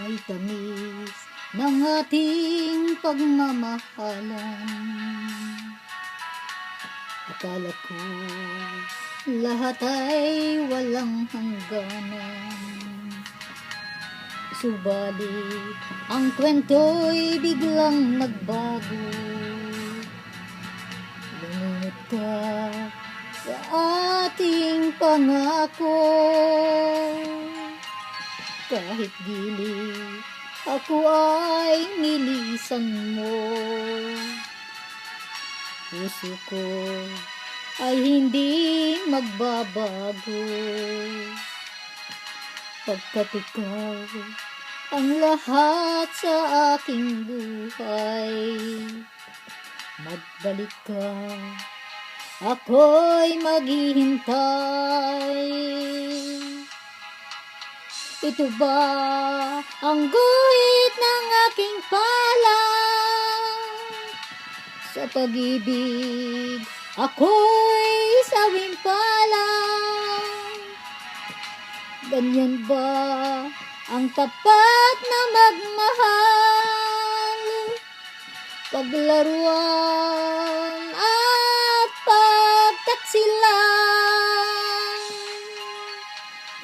Ay tamis ng ating pagmamahalan. Akala ko lahat ay walang hangganan. Subalit ang kwento'y biglang nagbago. Lumunod ka sa ating pangako. Kahit gili, ako ay nilisan mo. Puso ko ay hindi magbabago. Pagkat ikaw ang lahat sa aking buhay. Magbalik ka, ako'y maghihintay. Ito ba ang guhit ng aking palad? Sa pag-ibig, ako'y sawimpalan. Ganyan ba ang tapat na magmahal? Paglaruan at pagtaksilan.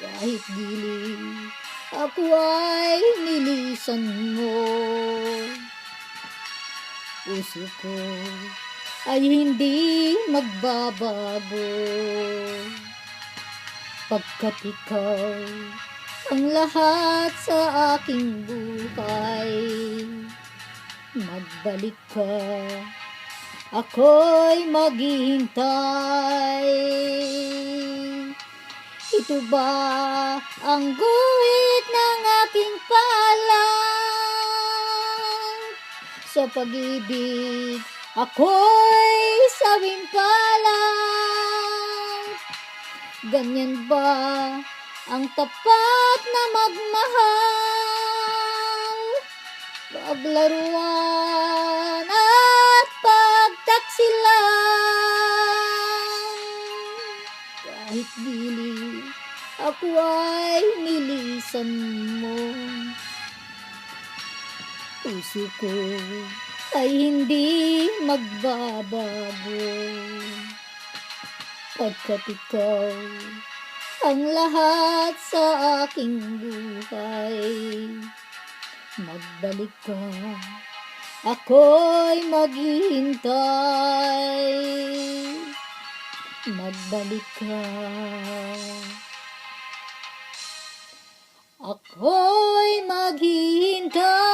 Kahit gili, ako ay nilisan mo. Puso ko ay hindi magbabago. Pagkat ikaw ang lahat sa aking buhay. Magbalik ka, ako'y maghihintay. Ito ba ang guhit ng aking palad? Sa pag-ibig, ako'y sawimpalan. Ganyan ba ang tapat na magmahal? Paglaruan at pagtaksilan. Kahit dili, ako ay nilisan mo. Puso ko ay hindi magbabago. Pagkat ikaw ang lahat sa aking buhay. Magbalik ka, ako'y maghihintay. Magbalik ka, ako'y maghihintay.